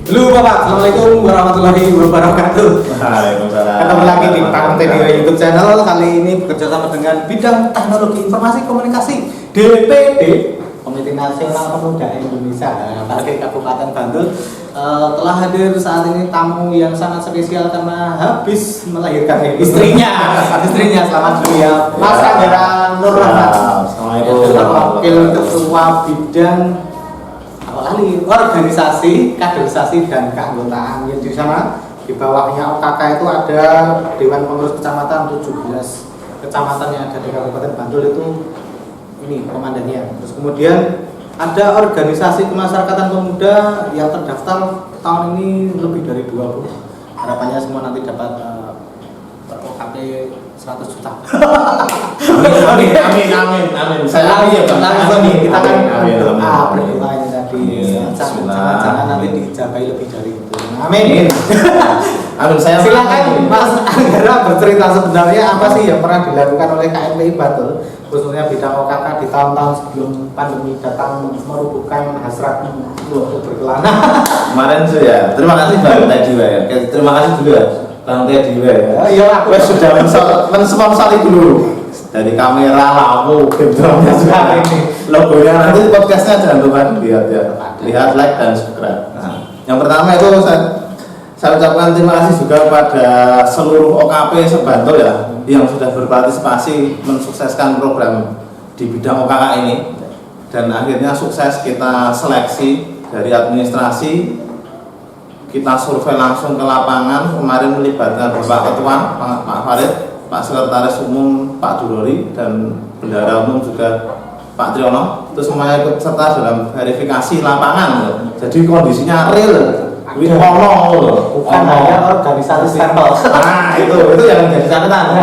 Halo Bapak, Assalamualaikum warahmatullahi wabarakatuh. Waalaikumsalam. Ketemu lagi di Pak Teddy YouTube channel. Kali ini bekerja sama dengan bidang teknologi informasi komunikasi DPD Komite Nasional Pemuda Indonesia bagi Kabupaten Bantul. Telah hadir saat ini tamu yang sangat spesial karena habis melahirkan istrinya. Selamat dulu ya, Mas Anggara Nur Rahmat. Assalamualaikum. Wakil Ketua Bidang organisasi, kaderisasi dan keanggotaan yang di sana. Di bawahnya OKK itu ada Dewan Pengurus Kecamatan 17 kecamatan yang ada di Kabupaten Bantul itu ini komandannya. Terus kemudian ada organisasi kemasyarakatan pemuda yang terdaftar tahun ini lebih dari 20. Harapannya semua nanti dapat OKP 100 juta. Amin. Saya amin ya, Bang. Kita kan berdoa berdoa. ini tadi. Jangan nanti dijabai lebih dari itu. Amin. Amin. Saya silakan Mas Anggara bercerita sebenarnya apa sih yang pernah dilakukan oleh KMPI Bantul, khususnya bidang OKK di tahun-tahun sebelum pandemi datang merubuhkan hasrat untuk berkelana. Kemarin tuh ya, terima kasih Bang Teddy ya. Terima kasih dulu ya, Bang Teddy ya. Iya, aku sudah mensponsori dulu dari kamera, lampu, backgroundnya juga ini. Logonya nanti podcastnya jangan lupa dilihat ya. Lihat, like dan subscribe. Nah, yang pertama itu saya ucapkan terima kasih juga pada seluruh OKP sebantul ya yang sudah berpartisipasi mensukseskan program di bidang OKK ini, dan akhirnya sukses kita seleksi dari administrasi, kita survei langsung ke lapangan kemarin melibatkan Bapak Ketua Pak Farid, Pak Sekretaris Umum Pak Durori, dan Bendahara Umum juga Pak Triyono. Itu semuanya ikut serta dalam verifikasi lapangan. Jadi kondisinya real. Bukan hanya organisasi stempel. Nah itu yang jadi catatan.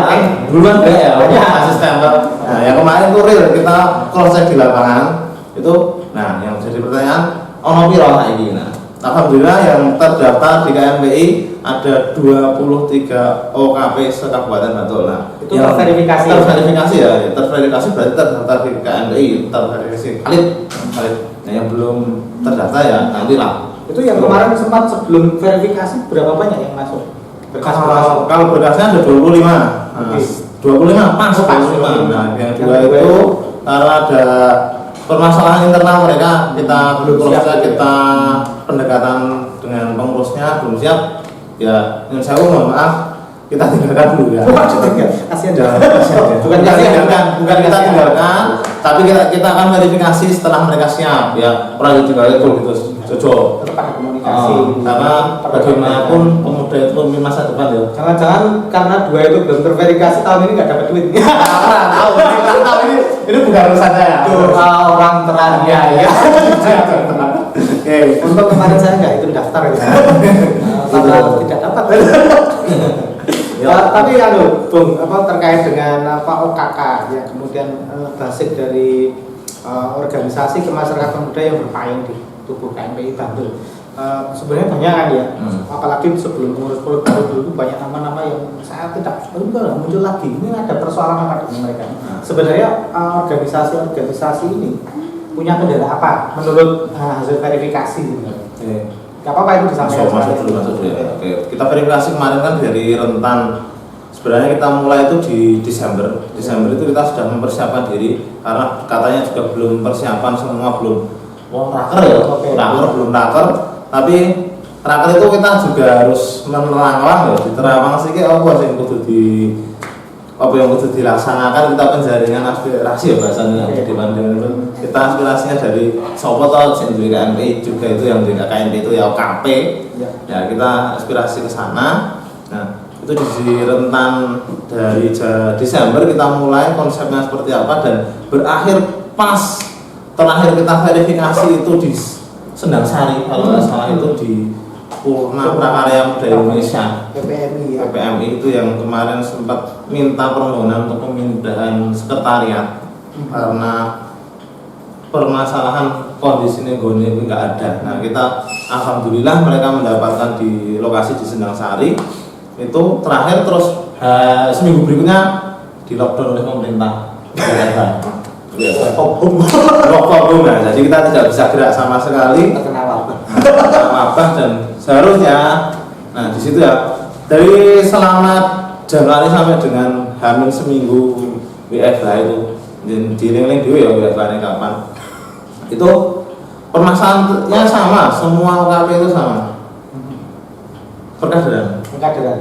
Duluan ya organisasi stempel. Nah yang kemarin itu real, kita cross check di lapangan itu. Nah yang jadi pertanyaan, ono piro saiki? Nah alhamdulillah yang terdaftar di KMPI ada 23 OKP se-Kabupaten Bantul. Nah itu terverifikasi ya, terverifikasi berarti terdaftar di KMPI, terverifikasi valid. Nah yang belum terdaftar ya nantilah. Itu yang kemarin sempat sebelum verifikasi berapa banyak yang masuk? Kalau berkasnya ada 25. Nah, 25 masuk 25. Nah, yang dua itu karena ada permasalahan internal mereka, kita belum proses, kita pendekatan dengan pengurusnya belum siap. Ya, yang saya mohon maaf, kita tinggalkan dulu ya. Kasihan Bukan kita tinggalkan, tapi kita akan verifikasi setelah mereka siap ya. Orang juga itu gitu. Jojo. Tetap ada komunikasi. Karena bagaimanapun pemuda itu pemimpin masa depan ya. Jangan-jangan karena dua itu belum terverifikasi tahun ini nggak dapat duit. Tahu ini bukan urusan saya. Orang terang ya. Oke. Untuk kemarin saya nggak itu daftar ya. Karena tidak dapat. Tapi Bung, terkait dengan OKK ya, kemudian basic dari organisasi kemasyarakatan muda yang berpayung di tubuh KMPI Bantul. Sebenarnya banyak kan ya, apalagi sebelum pengurus baru dulu banyak nama-nama yang saya tidak muncul lagi. Ini ada persoalan apa dengan mereka? Sebenarnya organisasi ini punya kendala apa menurut hasil verifikasi sebenarnya? Gak apa-apa itu disampaikan. Masuk dulu ya. Oke. Kita verifikasi kemarin kan dari rentan. Sebenarnya kita mulai itu di Desember. Desember itu kita sudah mempersiapkan diri karena katanya juga belum persiapan semua, belum raker ya. Belum raker. Tapi raker itu kita juga harus menerang-nerang ya. Di terawang sih apa yang kudu dilaksanakan, kita penjaringan aspirasi ya bahasanya dibanding itu. Kita aspirasinya dari sopo atau sendiri KMPI juga itu yang dari KMPI itu ya OKP. Ya kita aspirasi ke sana. Nah, itu di rentan dari Desember kita mulai konsepnya seperti apa, dan berakhir pas terakhir kita verifikasi itu di Sendang Sari kalau nggak salah, itu di Purna Prakarya Muda Indonesia PPMI itu yang kemarin sempat minta permohonan untuk pemindahan sekretariat karena permasalahan kondisi negoni itu nggak ada. Nah kita alhamdulillah mereka mendapatkan di lokasi di Sendang Sari itu terakhir, terus seminggu berikutnya di lockdown oleh pemerintah. Jadi kita tidak bisa gerak sama sekali, terkena wabah dan seharusnya, nah di situ ya dari selama Januari sampai dengan hamil seminggu WFH itu di link dulu ya WFH kapan itu permasalahannya sama, semua UKP itu sama. Pengkaderan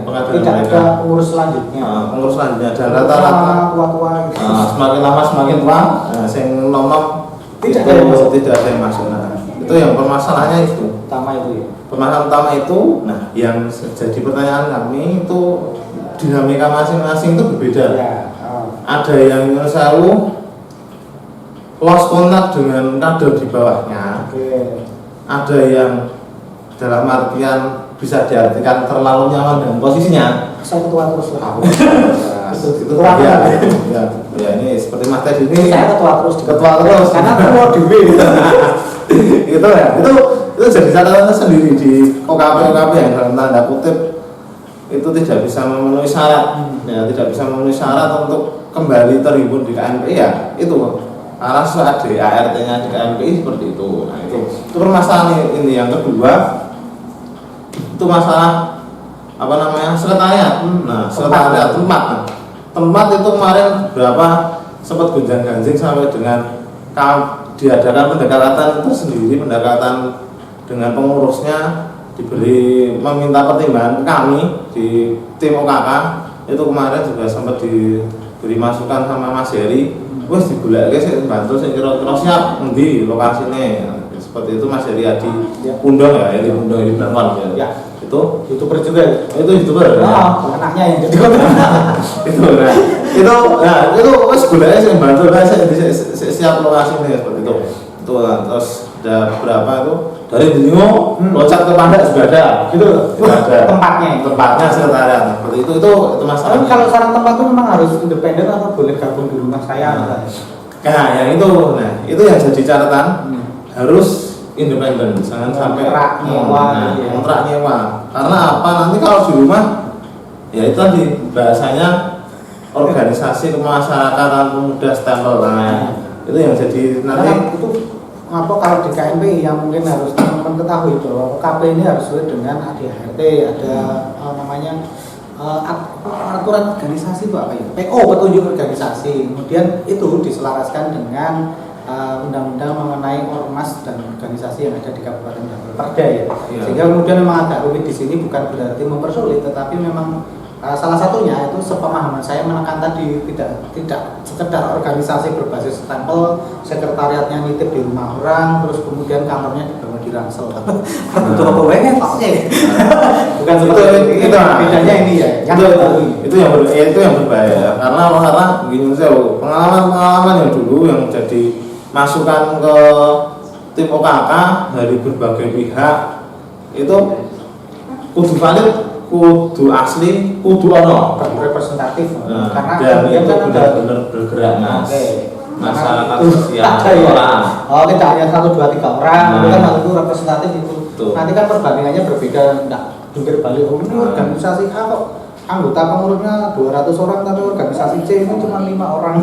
tidak ada pengurus selanjutnya. Pengurus selanjutnya dan rata-rata tua-tua gitu. semakin lama semakin tua, yang nom tidak ada yang masuk. Nah, itu yang permasalahannya itu. Utama itu ya. Permasalahan utama itu, nah yang jadi pertanyaan kami itu dinamika masing-masing itu berbeda. Ya. Ada yang selalu lost kontak dengan kader di bawahnya. Oke. Ada yang dalam artian bisa diartikan terlalu nyaman dengan posisinya. Saya ketua terus lah. Itu ya ini seperti Mas Ted ini. Saya ketua terus karena ketua dewe. itu jadi catatan sendiri di OKP yang dalam tanda kutip itu tidak bisa memenuhi syarat, ya tidak bisa memenuhi syarat untuk kembali terhimpun di KNPI ya itu karena sudah ada ART-nya di KNPI seperti itu. Nah itu permasalahan ini. Yang kedua itu masalah apa namanya sekretariat. Nah sekretariat tempat itu kemarin berapa sempat gonjang-ganjing sampai dengan diadakan pendekatan tersendiri, pendekatan dengan pengurusnya diberi meminta pertimbangan kami di tim OKK itu kemarin juga sempat diberi masukan sama Mas Heri, wes digulake sik bantu sik kira-kira siap endi lokasine. Seperti itu Mas Heri Adi Undong ya, Heri Undong di Blanwan ya. Itu YouTuber juga ya? Itu YouTuber. Anaknya yang jadi itu wes goleke sik bantu siap lokasine seperti itu. Itu terus ada beberapa itu dari Denio loncat ke Pandak juga ada gitu ada tempatnya sekretariat seperti itu masalah. Kalau saran tempat itu memang harus independen atau boleh gabung di rumah saya misalnya. Nah yang itu yang jadi catatan harus independen, jangan sampai kontrak nyewa karena apa nanti kalau di rumah ya itu tadi bahasanya organisasi kemasyarakatan pemuda stempel itu yang jadi nanti itu apa kalau di KNPI yang mungkin harus teman-teman ketahui bahwa OKP ini harus sesuai dengan ADART, ada namanya aturan organisasi itu apa ya? PO petunjuk organisasi. Kemudian itu diselaraskan dengan undang-undang mengenai ormas dan organisasi yang ada di Kabupaten Perda ya. Sehingga kemudian memang agak rumit di sini bukan berarti mempersulit, tetapi memang salah satunya itu sepemahaman saya menekan tadi tidak sekedar organisasi berbasis stempel, sekretariatnya nitip di rumah orang, terus kemudian kantornya dibangun di Ransel. Betul apa wae paknya. Bukan seperti itu. Bedanya ini ya. Itu yang berbahaya karena begini saya pengalaman yang dulu yang jadi masukan ke tim OKK dari berbagai pihak itu kudu valid, kudu asli, kudu ono, representatif. Karena dan itu benar-benar bergerak mas masyarakat sosial orang. Oh tidak hanya 1, 2, 3 orang, kan itu representatif itu. Nanti kan perbandingannya berbeda, tidak jungkir balik. Oh ini organisasi A kok anggota pengurusnya 200 orang, tapi organisasi C itu cuma 5 orang.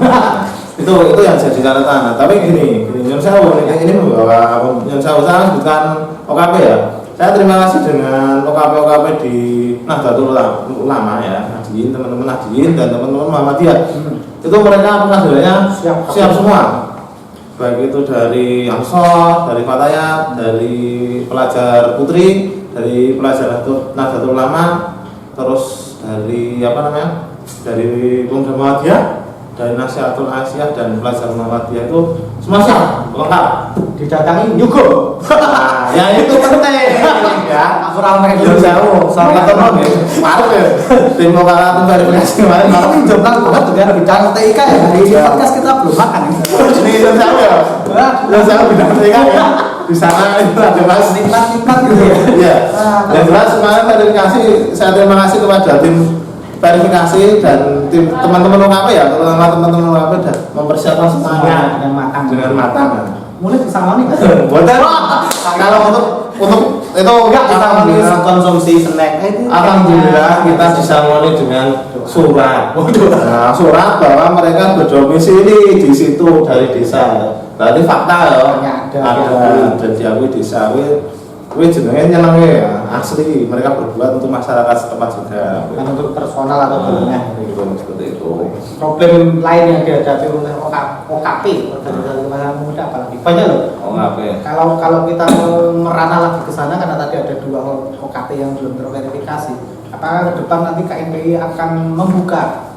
itu yang jadi catatan. Tapi gini yang saya ini membawa yang saya sebutkan OKP ya. Saya terima kasih dengan OKP di Nahdlatul Ulama ya, teman-teman Nahdien dan teman-teman Muhammadiyah. Itu mereka pengadilannya siap semua. Baik itu dari Ansor, dari Fatayat, dari pelajar putri, dari pelajar Nahdlatul Ulama, terus dari dari Pemuda Muhammadiyah, dari Nasihatul Asyah dan pelajar Muhammadiyah itu semua siap, lengkap. Didatangi nyugo. Nah, yang itu penting ya. Aku ramai dulu jauh. Sama teman ya. Maaf ya. Tim lokal verifikasi kemarin. Tapi jomlang banget dengan bidang TIK ya. Di podcast kita belum makan. Ini yang saya ya. Yang saya bidang TIK ya. Di sana itu ada mas nikmat gitu ya. Iya. Yang jelas kemarin verifikasi saya terima kasih kepada tim verifikasi dan tim teman-teman OKP ya, terutama teman-teman OKP dan mempersiapkan semuanya dengan matang. Mulai disangoni kan? Buatan kalau untuk itu enggak disangoni konsumsi snack. Alhamdulillah kita disangoni dengan surat. Nah, surat bahwa mereka berdomisili di situ dari desa. Berarti fakta ya. Ada dan diakui desa. kuwi jenenge nyenenge ya, asli mereka berbuat untuk masyarakat setempat juga. Bukan untuk personal atau golongan Gitu, seperti itu. problem lain yang dihadapi oleh OKP organisasi kemasyarakat pemuda apalagi banyak loh. Kalau kita merana lagi ke sana karena tadi ada 2 OKP yang belum terverifikasi, apakah ke depan nanti KNPI akan membuka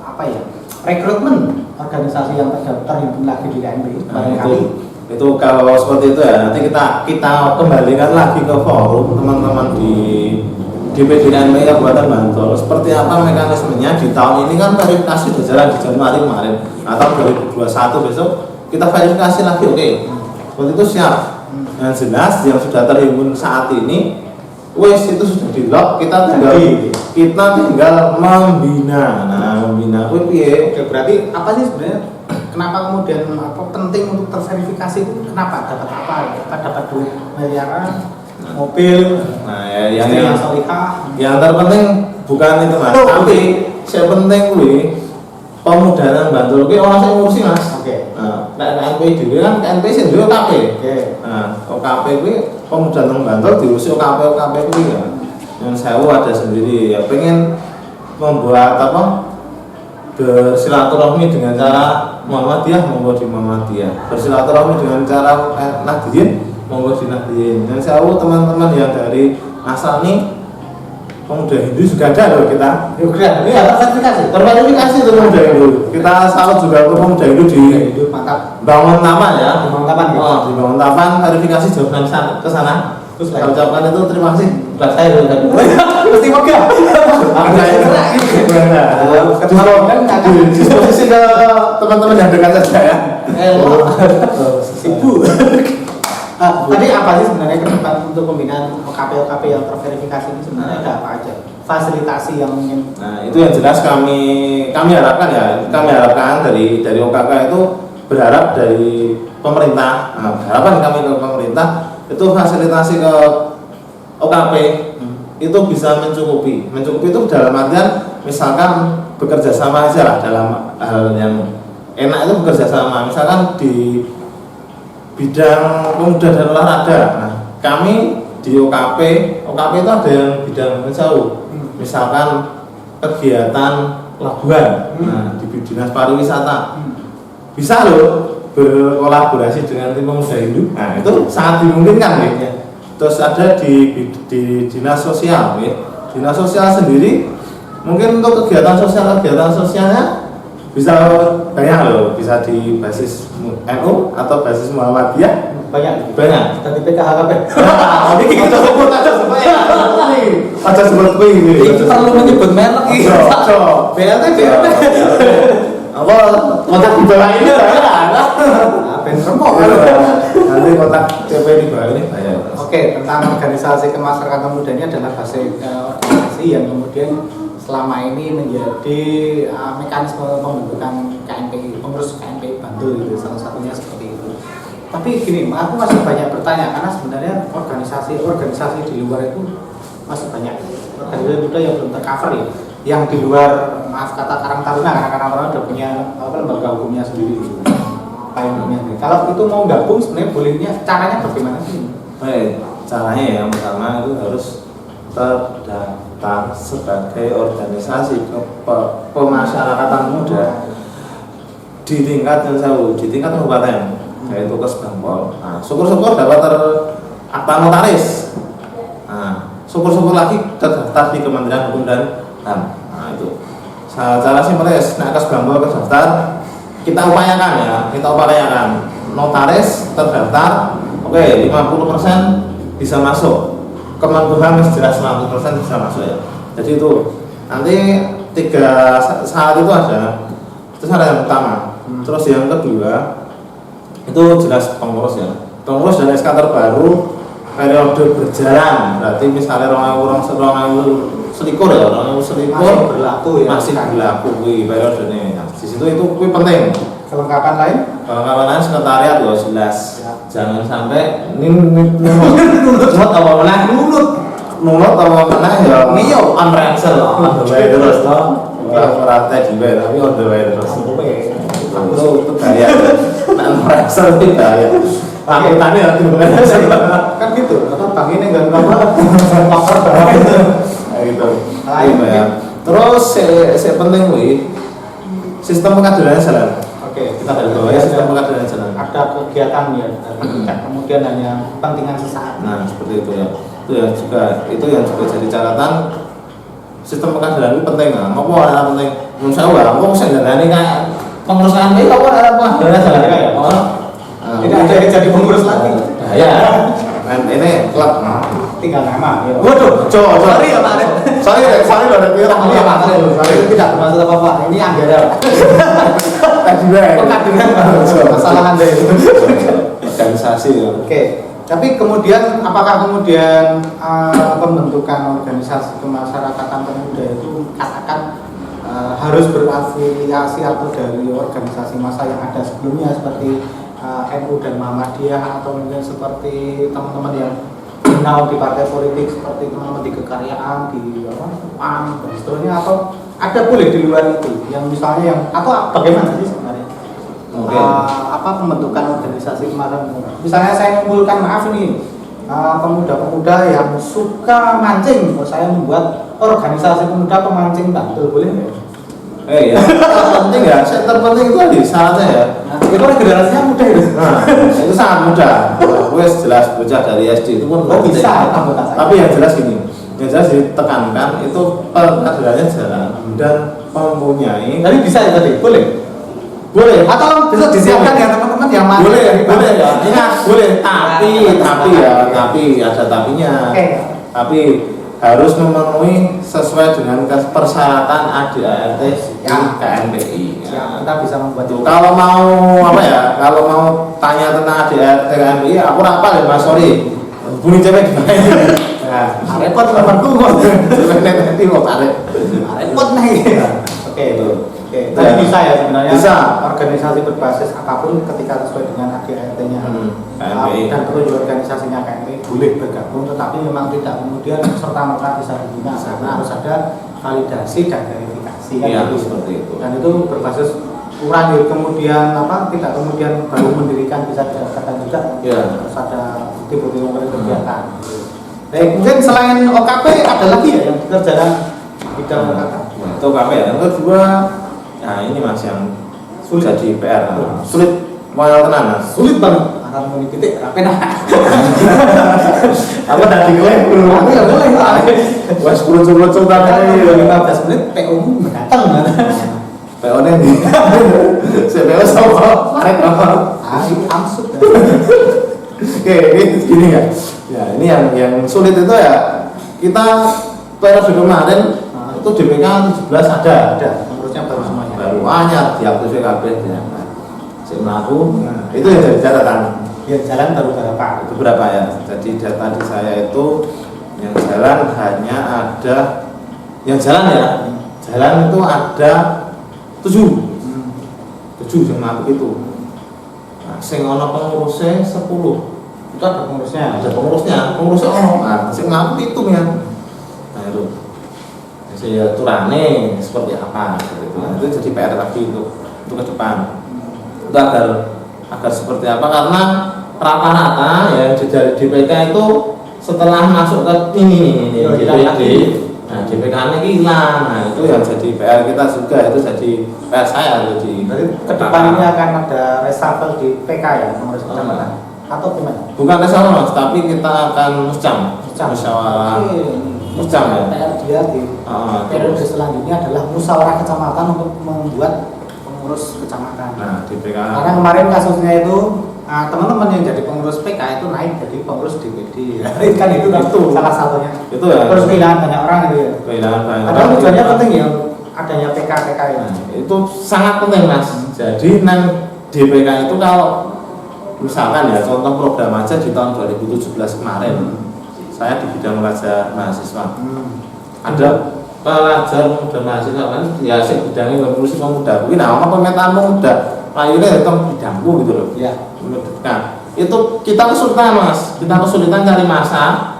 rekrutmen organisasi yang terhimpun lagi di KNPI? Itu kalau seperti itu ya nanti kita kembalikan lagi ke forum teman-teman di DPD KNPI Kabupaten Bantul seperti apa mekanismenya di tahun ini. Kan verifikasi sudah jalan di Januari kemarin atau 2021 besok kita verifikasi lagi. Oke, seperti itu siap. Yang jelas yang sudah terhimpun saat ini itu sudah di lock, kita tinggal membina. Nah, membina piye? Berarti apa sih sebenarnya? Kenapa kemudian penting untuk terverifikasi itu? Kenapa? Dapat apa? Dapat duit miliaran, mobil, yang solihah. Yang terpenting bukan itu mas, tapi yang penting pemuda nang Bantul orang saya ngurusi mas. Oke. Nah, KNPI dulu kan KNPI sih dulu OKP. Nah, OKP pemuda nang Bantul diurusi OKP ya. Yang saya ada sendiri ya pengen membuat bersilaturahmi dengan cara Muhammadiyah, monggo di Muhammadiyah. Bersilaturahmi dengan cara Nahdien, monggo di Nahdien. Dan saya teman-teman yang dari Nasrani, pemuda Hindu juga ada loh kita. Iya, terverifikasi itu pemuda Hindu. Kita salut juga untuk pemuda Hindu di Bangun Taman ya. Di Bangun Taman verifikasi jawaban ke sana. Terus saya ucapkan itu terima kasih buat saya mesti megah. Disposisi ke teman-teman yang dekat saja ya. Ibu. Tadi apa sih sebenarnya ke depan untuk pembinaan OKP yang terverifikasi ini sebenarnya ada apa aja? Fasilitasi yang mungkin. Nah, itu yang jelas kami harapkan ya. Kami harapkan dari OKK itu berharap dari pemerintah. Nah, harapan kami ke pemerintah itu fasilitasi ke OKP itu bisa mencukupi itu dalam artian misalkan bekerja sama aja lah dalam hal yang enak itu bekerja sama misalkan di bidang pemuda dan olahraga. Nah, kami di OKP itu ada yang bidang jauh misalkan kegiatan pelabuhan. Nah, di dinas pariwisata bisa loh berkolaborasi dengan tim pemuda Hindu. Nah, itu sangat dimungkinkan ya. Terus ada di dinas sosial ya. Dinas sosial sendiri mungkin untuk kegiatan sosialnya bisa banyak loh, bisa di basis NU atau basis Muhammadiyah banyak dari PKHKP. Ini kita sebut aja supaya aja sebut ini perlu menyebut merek iki. BLT apa kontak di bawah ini ben remuk nanti kontak CP di bawah ini bayar. Oke, tentang organisasi kemasyarakatan muda ini adalah basis organisasi yang kemudian selama ini menjadi mekanisme pembentukan KNPI, pengurus KNPI Bantul gitu, salah satunya seperti itu. Tapi gini, aku masih banyak bertanya karena sebenarnya organisasi di luar itu masih banyak organisasi muda yang belum tercover ya. Yang di luar, maaf kata Karang Taruna udah punya lembaga hukumnya sendiri. Kalau itu mau gabung sebenarnya bolehnya caranya bagaimana sih? Baik, caranya yang pertama itu harus terdaftar sebagai organisasi pemasyarakatan muda di tingkat kabupaten, yaitu Kesbangpol. Nah, syukur-syukur dapat akta notaris. Nah, syukur-syukur lagi terdaftar di Kementerian Hukum dan HAM. Nah, itu cara simpelnya nah Kesbangpol terdaftar, kita upayakan notaris terdaftar. Oke, 50% bisa masuk. Kemenkumham jelas 50% bisa masuk ya. Jadi itu nanti 3 saat itu ada. Itu syarat yang pertama. Terus yang kedua itu jelas pengurus ya. Pengurus dan SK terbaru periode berjalan. Berarti misalnya orang selikur masih berlaku periode ini. Nah, di situ itu penting. Kelengkapan lain sekretariat loh jelas ya. Jangan sampai nunut apa meneh ya niyo unransel loh on the way terus toh ora juga tapi on the way terus itu bahaya unransel itu bahaya Angkutannya ya kan gitu, atau bank ini nggak cover barang itu. gitu. Nah, Iya ya. Terus saya penting sistem pengadilan jalan. Oke, Kita dari bawah ya sistem pengadilan jalan. ada kegiatan ya, kemudian hanya kepentingan sesaat. Nah seperti itu ya. Itu yang juga jadi catatan. Sistem pengadilan itu penting nggak? Apa ada penting? Menurut saya, aku bisa jalani kayak pengurusan ini, apa ada pengadilan jalan ya? Tidak ada yang jadi pengurus lagi. Ya, ini klub. Tinggal nama. Ya. Waduh, sorry ya Pak. Sorry loh, Sorry, tidak bermaksud apa-apa. Ini anggaran. Pengadilan masalah Anda itu. Organisasi ya. Oke. Tapi kemudian apakah kemudian pembentukan organisasi kemasyarakatan pemuda itu katakan harus berafiliasi atau dari organisasi massa yang ada sebelumnya seperti NU dan Muhammadiyah, atau mungkin seperti teman-teman yang now di partai politik seperti teman-teman di Kekaryaan, di PAN dan seterusnya, atau ada boleh di luar itu yang misalnya yang atau bagaimana sih sebenarnya? Pembentukan organisasi kemarin, misalnya saya mengumpulkan pemuda-pemuda yang suka mancing, saya membuat organisasi pemuda pemancing Bantul, boleh nggak? Ya, terpenting ya, terpenting itu tadi syaratnya ya. Itu kan generasinya muda itu. Nah, itu sangat mudah. Gue jelas bocah dari SD itu pun bisa anggota saya. Tapi yang jelas gini, yang jelas ditekankan itu pengadilannya jalan dan mempunyai. Tadi bisa ya tadi, boleh. Boleh. Atau bisa disiapkan ya teman-teman yang mau. Boleh ya. Ingat, boleh. Tapi ada tapinya. Tapi harus memenuhi sesuai dengan persyaratan ADART ya. KMPI. Ya, kita bisa membuat itu. Kalau mau kalau mau tanya tentang ADART KMPI, aku rapal ya Mas, sorry. Bunyi cewek gimana? Nah, repot temanku kok. Nanti mau tarik. Repot nih. Oke, itu. Oke, tapi bisa ya sebenarnya. Bisa. Organisasi berbasis apapun ketika sesuai dengan ADART-nya. KMPI. Dan perlu organisasinya KMPI boleh bergabung, tetapi memang tidak kemudian serta-merta bisa dibina karena harus ada validasi dan verifikasi kan Iya, gitu. seperti itu. Dan itu berbasis kurang kemudian tidak kemudian baru mendirikan bisa didaftarkan juga. Iya. Harus ada bukti-bukti kegiatan. Baik, mungkin selain OKP ada lagi ya yang dikerjakan di dalam OKP? Itu OKP ya. Yang kedua, nah ini Mas yang sulit jadi PR. Sulit mau tenan Mas. Sulit banget. Karena mau titik rapi nah. Apa tadi klaim dulu? Aku ya boleh. Wes kulut-kulut tadi 15 menit PO mu datang kan. PO nya di. PO sama Marek apa? Ini amsud. Oke, ini gini ya. Ya, ini yang sulit itu ya kita periode kemarin itu DPK 17 ada. Pengurusnya baru semuanya. Baru anyar diaktifkan kabeh ya. Sik mlaku. Itu yang jadi catatan. Ya jalan baru berapa? Beberapa ya. Jadi data di saya itu yang jalan hanya ada yang jalan ya. Jalan itu ada 7 yang mlaku itu. Nah, sing ana pengurusnya 10. Itu ada pengurusnya. Ada pengurusnya ono. Nah, sing mlaku itu ya. Nah, itu. Saya turane seperti apa gitu. Nah, itu jadi PR lagi untuk ke depan. Itu agar seperti apa, karena rata-rata ya dari DPK itu setelah masuk ke ini DPD, nah DPK nya hilang. Nah itu yang jadi PR kita juga, itu jadi PR saya jadi. Berarti kedepan ini akan ada reshuffle di PK ya, pengurus kecamatan atau gimana? Bukan reshuffle Mas, tapi kita akan musyawarah muscam ya. PR dia di periode selanjutnya adalah musyawarah kecamatan untuk membuat pengurus kecamatan. Nah DPK. Karena kemarin kasusnya itu teman-teman yang jadi pengurus PK itu naik jadi pengurus DPD. Kan itu salah satunya. Itu ya. Terus kehilangan banyak orang gitu ya. Kehilangan banyak. Padahal tujuannya penting ya adanya PK ini. Nah, itu sangat penting Mas. Jadi DPK itu kalau misalkan ya contoh program aja di tahun 2017 kemarin, saya di bidang pelajar mahasiswa. Ada pelajar muda mahasiswa kan ya sih bidangnya ngurusi pemuda. Kuwi nah apa pemetaan pemuda. Layune itu bidangku gitu loh. Iya. Nah, itu kita kesulitan Mas. Kita kesulitan cari masa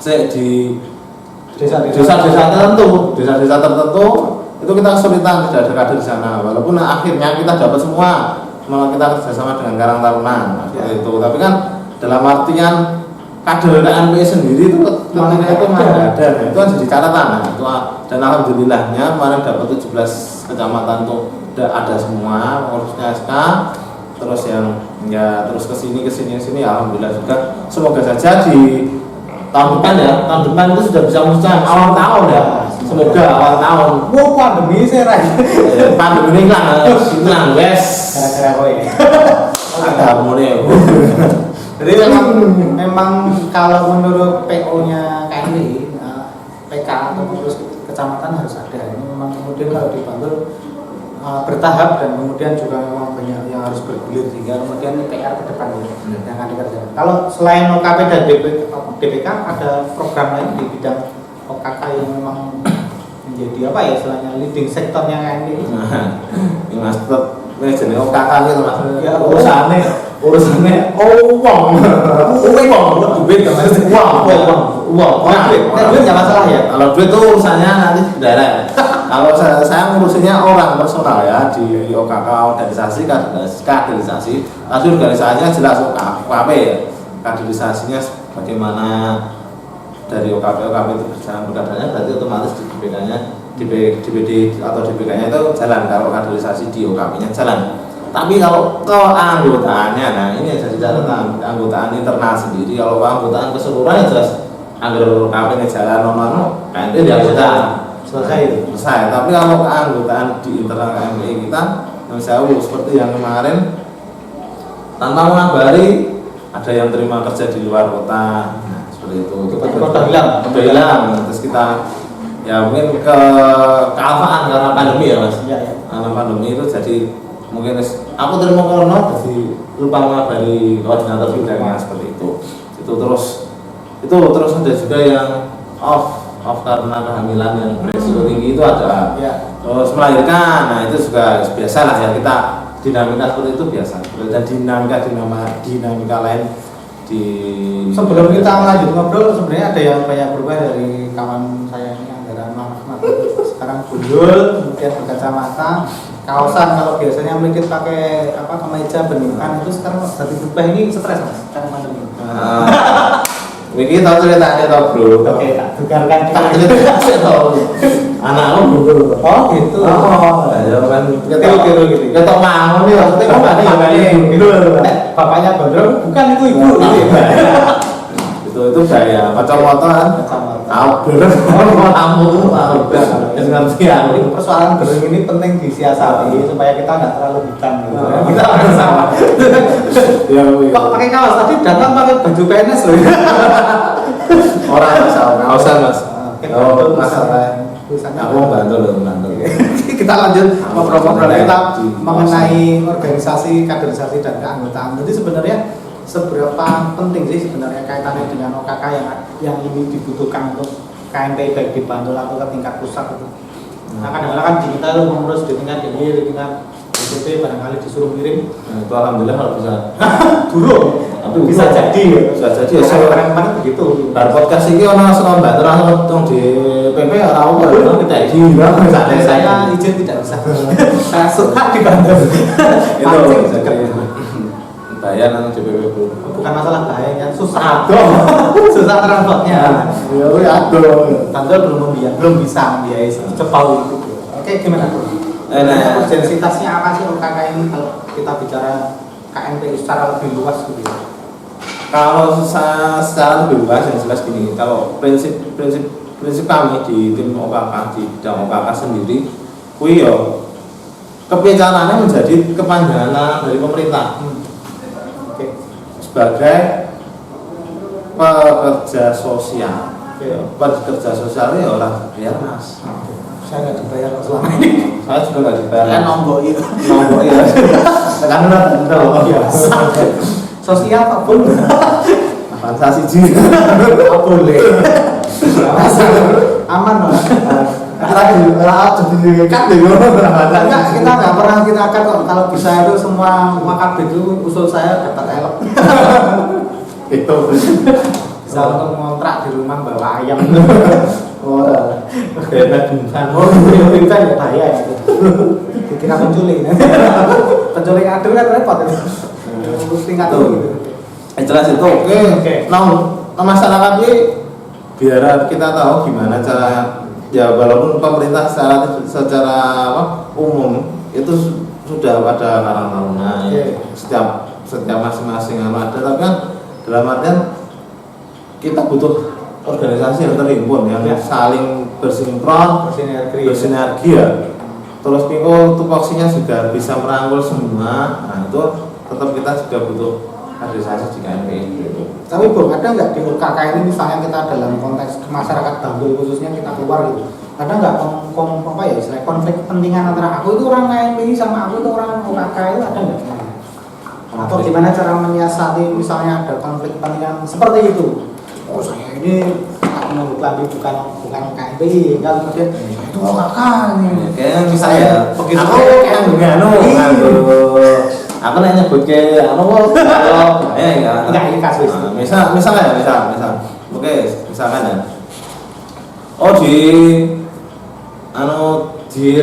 di desa-desa tertentu itu kita kesulitan, tidak ada kader di sana. Walaupun akhirnya kita dapat semua kita kerjasama dengan Karang Taruna seperti itu. Tapi kan dalam artian kader KMPI sendiri itu ketika itu masih ada, itu kan jadi catatan. Nah, itu dan alhamdulillahnya kemarin dapat 17 kecamatan tuh udah ada semua urusnya SK. Terus yang ya terus kesini alhamdulillah juga. Semoga saja di tahun depan itu sudah bisa musnah awal tahun ya. Semoga awal tahun. Wah, pandemi sih Rai. Pandemi ini hilang guys. Gara-gara kowe. Ada mulai. Jadi memang kalau menurut PO-nya KMPI, PK atau pengurus kecamatan harus ada. Ini memang kemudian kalau dibantu bertahap dan kemudian juga memang banyak yang harus bergulir sehingga kemudian ini PR ke depan yang akan dikerjakan. Kalau selain OKP dan DPK ada program lain di bidang OKK yang memang menjadi apa ya istilahnya leading sektornya KMPI. Ini mas tetap ini jenis OKK gitu mas. Ya urusannya uang duit kan mas. Uang duit nggak masalah ya. Kalau duit itu urusannya nanti di daerah. Kalau saya ngurusinnya orang personal ya di OKK organisasi kaderisasi. Tadi organisasinya jelas OKP ya. Kaderisasinya bagaimana dari OKP itu berjalan berkadarnya berarti otomatis di DPK-nya DPD atau DPK-nya itu jalan. Kalau kaderisasi di OKP-nya jalan. Tapi kalau keanggotaannya, nah ini jadi catatan keanggotaan internal sendiri. Kalau keanggotaan keseluruhan jelas anggaran OKP-nya jalan nomor kan itu di anggota selesai. Tapi kalau keanggotaan di internal KMPI kita misalnya seperti yang kemarin tanpa mengabari ada yang terima kerja di luar kota, nah, seperti itu. Udah hilang. Terus kita ya mungkin kealfaan karena pandemi ya mas. Iya. Karena pandemi itu jadi mungkin aku terima corona jadi lupa mengabari koordinator bidangnya seperti itu. Itu terus ada juga yang off karena kehamilan yang beresiko tinggi itu ada. Ya. Terus melahirkan, nah itu juga biasa lah ya kita dinamika seperti itu biasa. Dan dinamika lain di. Sebelum kita lanjut ngobrol sebenarnya ada yang banyak berubah dari kawan saya ini Anggaran Mahmud. Sekarang gundul, kemudian berkacamata, kaosan kalau biasanya mungkin pakai kemeja bentukan itu sekarang jadi berubah ini stres mas karena pandemi. Ini tahu ceritanya tau bro. Oke, tak tukarkan cerita tahu. Anak lo dulu. Oh gitu. Ya kan tiru gitu. Kita mau nih maksudnya kok gitu. Bapaknya gondrong bukan itu ibu. Itu gaya kacamata kan. Tahu bener. Kamu tahu ngerti ya. Ini persoalan gereng ini penting disiasati supaya kita nggak terlalu hitam gitu. Kita harus sama. Kok pakai kaos tadi datang pakai baju PNS loh. Orang kaosan mas. Oh masalah. Aku bantu. Kita lanjut ngobrol-ngobrol kita mengenai organisasi, kaderisasi dan keanggotaan. Jadi sebenarnya seberapa penting sih sebenarnya kaitannya dengan OKK yang ini dibutuhkan untuk KMPI baik di Bantul atau ke tingkat pusat itu. Nah kadang-kadang kan kita itu mengurus di tingkat DPD, di tingkat DPD barangkali disuruh ngirim. Itu alhamdulillah kalau bisa. Dulu, tapi bisa jadi. Saya kadang-kadang begitu. Bar podcast ini orang senang banget orang di PP orang kita izin. Saya izin tidak bisa. Saya suka di Bantul. Itu bayar nang DPP bukan masalah bahayanya, susah susah transportnya. Ya Bantul belum bisa membiayai cepau itu. Oke, gimana bro? Urgensitasnya apa sih OKK ini kalau kita bicara KMPI secara lebih luas gitu? Kalau secara lebih luas yang jelas gini, kalau prinsip kami di tim OKK di bidang OKK sendiri, kebijakannya menjadi kepanjangan dari pemerintah. Sebagai pekerja sosial. Pekerja sosial ini orang biar mas. Saya nggak dibayar selama ini. Saya juga nggak dibayar. Kan nombok ya. Karena biasa. Sosial apapun. Avansasi sih. Boleh. Aman lah. Kita nggak pernah kita akan kalau bisa itu semua makabit itu usul saya dapat elok. Itu bisa untuk ngontrak di rumah bawa ayam. Ora. Bebas bintang. Oh, bintang ya bahaya itu. Dikira penculik. Penculik adu kan repot itu. Tingkat Tuh. gitu. Jelas itu. Oke. Nah, masyarakat ini biar kita tahu gimana cara ya walaupun pemerintah secara umum itu sudah ada Karang Taruna setiap masing-masing ada, tapi kan dalam artian kita butuh organisasi yang terhimpun yang saling bersinkron, bersinergi ya. Terus Piko tupoksinya juga bisa merangkul semua. Nah itu tetap kita juga butuh kaderisasi di KMPI gitu. Tapi Bung, ada nggak di UKK ini misalnya kita dalam konteks masyarakat Bantul khususnya kita keluar gitu, ada nggak istilah konflik kepentingan antara aku itu orang KMPI sama aku itu orang UKK itu ada nggak? Atau gimana cara menyiasati misalnya ada konflik kepentingan seperti itu? Oh saya ini mengulangi bukan KMPI, kan kemudian itu UKK ini. Kayak misalnya begitu aku kayak aku nanya nyebut ke kalau ya enggak ini kasus. Misalnya oke misalkan ya di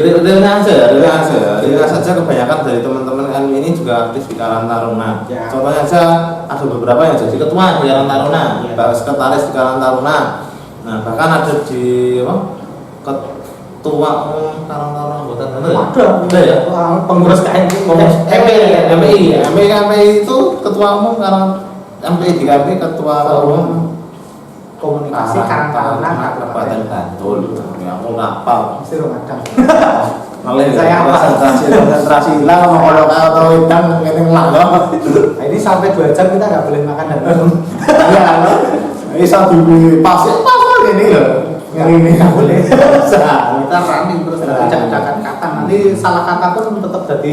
realnya saja kebanyakan dari teman-teman kan ini juga aktif di Karang Taruna. Ya. Contohnya aja ada beberapa yang jadi ketua di Karang Taruna, sekretaris di Karang Taruna. Nah bahkan ada di ketua Karang Taruna anggota ada ya pengurus MPI itu ketua umum Karang MPI di KMPI ketua umum komunikasi Karang Taruna Kabupaten Bantul. Ya aku ngapal. mesti Ramadan. Malah Saya konsentrasi hilang mau kalau atau hitam ngene lah. Nah, ini sampai 2 jam kita nggak boleh makan dan minum. Iya. Ini satu pas ini loh. Ini nggak boleh. Kita running terus tidak ada kata. Nanti salah kata pun tetap jadi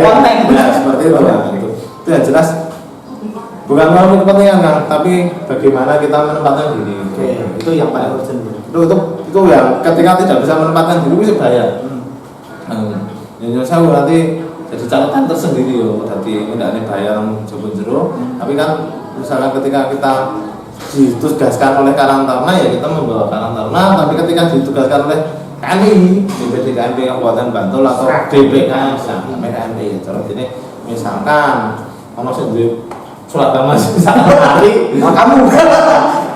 konten. Seperti itu ya. Itu yang jelas bukan mau kepentingan kan, tapi bagaimana kita menempatkan diri. Itu yang paling urgent. Itu yang ketika tidak bisa menempatkan diri itu bahaya. Yang saya nanti jadi catatan tersendiri yo. Jadi tidak ada bahaya yang jero. Tapi kan misalnya ketika kita ditugaskan oleh Karang Taruna ya kita membawa Karang Taruna, tapi ketika ditugaskan oleh KMPI, DPD KMPI Kabupaten Bantul atau DPK sampai KMPI. Terus ini misalkan kalau sendiri surat nama misalkan hari kamu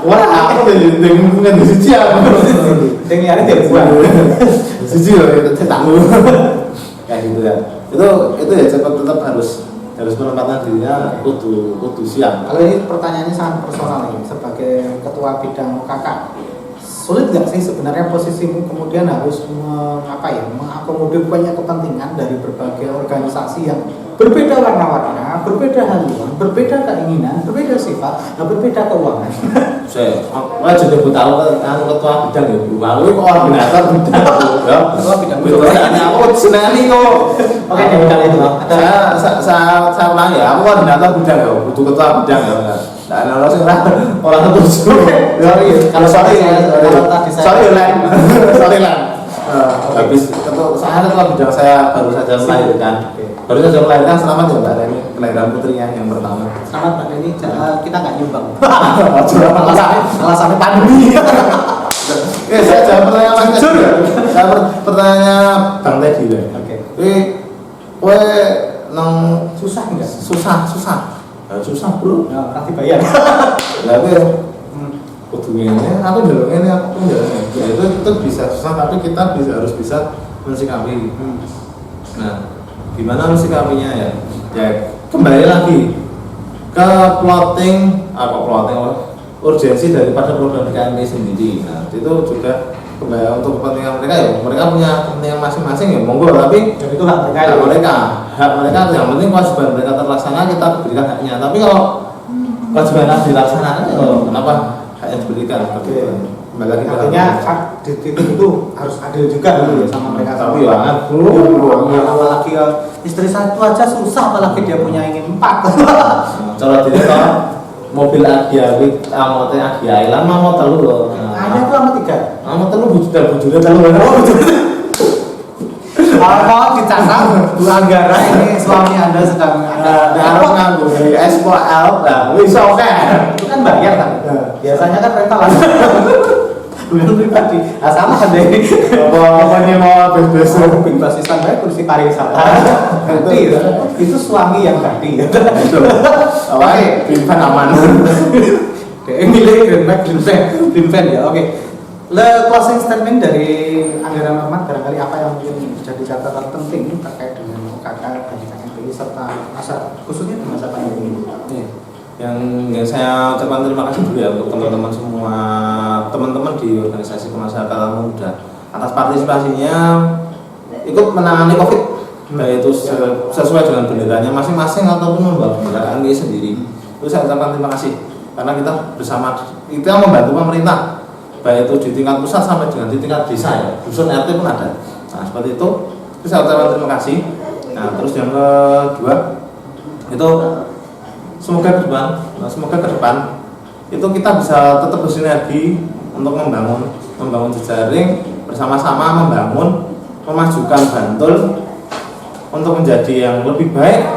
wah aku dengan siji aku dengan hari dia buat siji loh itu cetak kayak gitu ya. Itu ya tetap harus penempatan dirinya kudu siap. Kalau ini pertanyaannya sangat personal ini sebagai ketua bidang UKK, sulit nggak sih sebenarnya posisimu kemudian harus mengakomodir banyak kepentingan dari berbagai organisasi yang berbeda warna-warna, berbeda haluan, berbeda keinginan, berbeda sifat, berbeda keuangan. Saya jadi tahu kan ketua bidang ya, lalu koordinator bidang ya. Ketua bidang aku senani kok. Oke, di bidang itu. Saya ulang ya, aku koordinator bidang ya, butuh ketua bidang ya. Nah, orang tertuju. Kalau sorry Len. Habis saya ketua bidang saya baru saja melahirkan selamat ya Mbak Reni kelahiran putrinya yang pertama. Selamat Mbak Reni, kita nggak nyumbang. Alasannya pandemi. Saya jawab pertanyaan Mas Jujur. Saya pertanyaan Bang Teddy ya. Oke. Kowe nang Susah enggak? Susah. Susah bro. Ya, nanti bayar. Tapi kudu ngene, aku njaluk ngene, aku njaluk ngene. Ya itu bisa susah tapi kita harus bisa mensikapi. Nah, gimana mensikapinya ya? Ya kembali lagi ke plotting urgensi daripada program KMPI sendiri. Nah, itu juga kembali untuk kepentingan mereka ya. Mereka punya kepentingan masing-masing ya, monggo tapi itu hak mereka. Hak mereka yang penting kewajiban mereka terlaksana kita berikan haknya. Tapi kalau kewajiban dilaksanakan ya kenapa haknya diberikan? Kembali lagi artinya di titik itu harus adil juga ya sama mereka. Tapi banget apalagi istri satu aja susah, apalagi dia punya ingin 4. Cara diri toh mobil Agia hilang mau telu loh. Hanya itu sama 3. Mau telu bujurnya telu. Kalau dicatat Bu Anggara ini suami Anda sedang harus nganggur dari SPL, nah bisa oke. Itu kan bayar kan? Biasanya kan rental. hubungan pribadi. Nah, sama kan deh. Apa nyewa bebas Bikin basisan baik kursi pariwisata. Ganti itu suami yang ganti. itu. Oke, Bintan aman. Dia milih Green Van ya. Oke. Closing statement dari Anggaran Rahmat barangkali apa yang mungkin menjadi catatan penting terkait dengan UKK bagi KMPI serta khususnya di masa pandemi ini. Yang saya ucapkan terima kasih dulu ya untuk teman-teman semua, teman-teman di organisasi kemasyarakatan muda atas partisipasinya ikut menangani COVID, baik itu sesuai dengan benderanya masing-masing ataupun membawa bendera KMPI sendiri. Itu saya ucapkan terima kasih karena kita bersama kita membantu pemerintah, baik itu di tingkat pusat sampai dengan di tingkat desa ya, dusun RT pun ada. Nah seperti itu saya ucapkan terima kasih. Nah terus yang kedua itu semoga ke depan itu kita bisa tetap bersinergi untuk membangun jejaring bersama-sama, memajukan Bantul untuk menjadi yang lebih baik,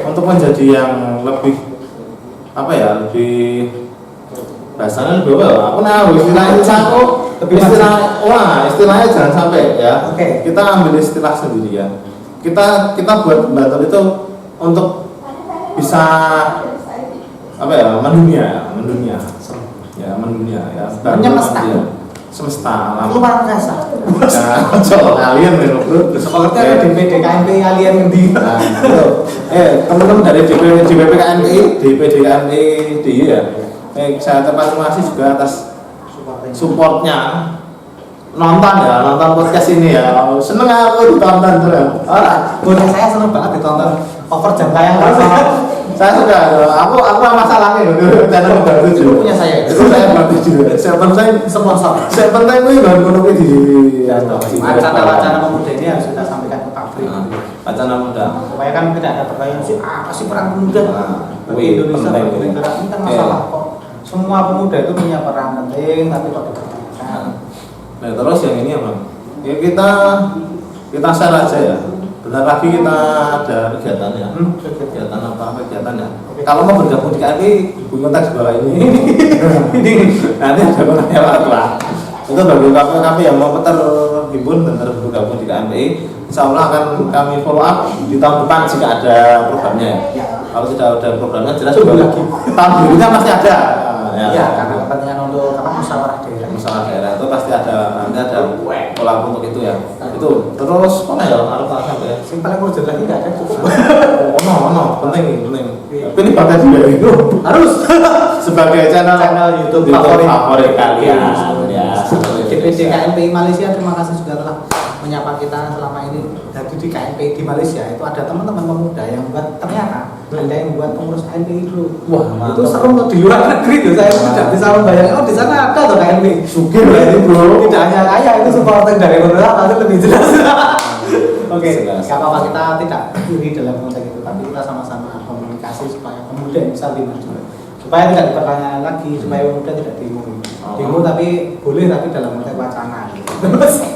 untuk menjadi yang lebih lebih bahasanya lebih istilahnya jangan sampai ya. Oke. Kita ambil istilah sendiri ya. Kita buat Bantul itu untuk bisa mendunia ya semesta alam luar angkasa alien bro seperti ada DPD KMPI alien ngendi teman-teman dari DPD KMPI DI ya saya terima kasih juga atas supportnya nonton podcast ini ya seneng aku ditonton terus saya seneng banget ditonton over jam tayang saya suka aku masalahnya channel baru itu punya saya itu saya bantu juga saya penting sponsor saya penting itu baru di wacana pemuda ini harus kita sampaikan ke publik wacana muda supaya kan tidak ada pertanyaan sih apa sih peran pemuda bagi Indonesia bagi negara ini kan masalah kok semua pemuda itu punya peran penting tapi kok dipertanyakan. Nah terus yang ini apa? Ya kita share aja ya. Bentar lagi kita ada kegiatan ya. Kegiatan ya. Kalau mau bergabung di KMPI, hubungi kontak di bawah ini. Nanti ada kontaknya lah. Itu bagi kami yang mau terhibur dan bergabung di KMPI, insya Allah akan kami follow up di tahun depan jika ada programnya ya. Kalau tidak ada programnya jelas juga lagi. Tahun berikutnya masih ada. Ya, karena kepentingan untuk musyawarah daerah itu pasti nanti ada pola untuk itu ya. Itu terus mana ya harus sampai sing paling urgent lagi nggak ada cukup. penting. Tapi ini pakai juga itu harus sebagai channel YouTube favorit kalian. Ya. DPD KMPI Malaysia terima kasih juga telah menyapa kita selama ini. Jadi di KMPI di Malaysia itu ada teman-teman pemuda yang ternyata ada yang buat pengurus KMPI dulu. Wah, itu seru loh di luar negeri tuh. Saya tidak bisa membayangkan di sana ada tuh KMPI. Sugih itu bro. Tidak hanya kaya itu supporter dari pemerintah pasti lebih jelas. Oke, nggak apa-apa kita tidak iri dalam konteks itu, tapi kita sama-sama komunikasi supaya pemuda bisa lebih maju. Supaya tidak dipertanyakan lagi, supaya pemuda tidak demo tapi boleh tapi dalam konteks wacana.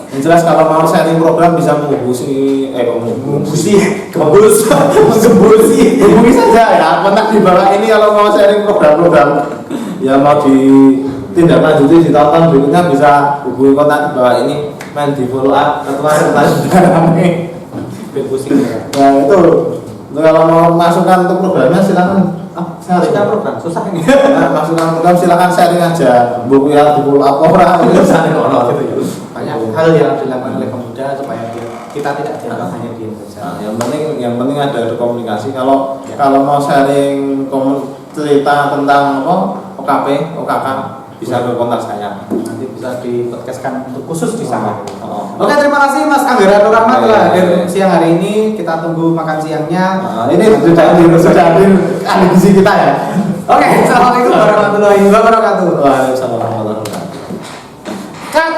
Yang jelas kalau mau sharing program bisa hubungi saja ya kontak di bawah ini kalau mau sharing program-program yang mau ditindaklanjuti ditonton berikutnya bisa hubungi kontak di bawah ini main di follow up ketua kami Pusing ya. Nah itu kalau mau masukkan untuk programnya silakan. Masukkan program susah ini. Masukkan program silakan sharing aja. Buku ya di follow up orang itu sharing orang gitu. Banyak hal yang dilakukan oleh pemuda supaya kita tidak dianggap hanya di Indonesia. Nah, yang penting ada komunikasi. Kalau mau sharing cerita tentang OKP, OKK bisa ke kontak saya. Nanti bisa dipodcastkan untuk khusus di sana. Oke, terima kasih Mas Anggaran Rahmat telah hadir siang hari ini. Kita tunggu makan siangnya. Ini sudah hadir ahli gizi kita ya. Oke, assalamualaikum warahmatullahi wabarakatuh. Waalaikumsalam warahmatullahi wabarakatuh. Cut.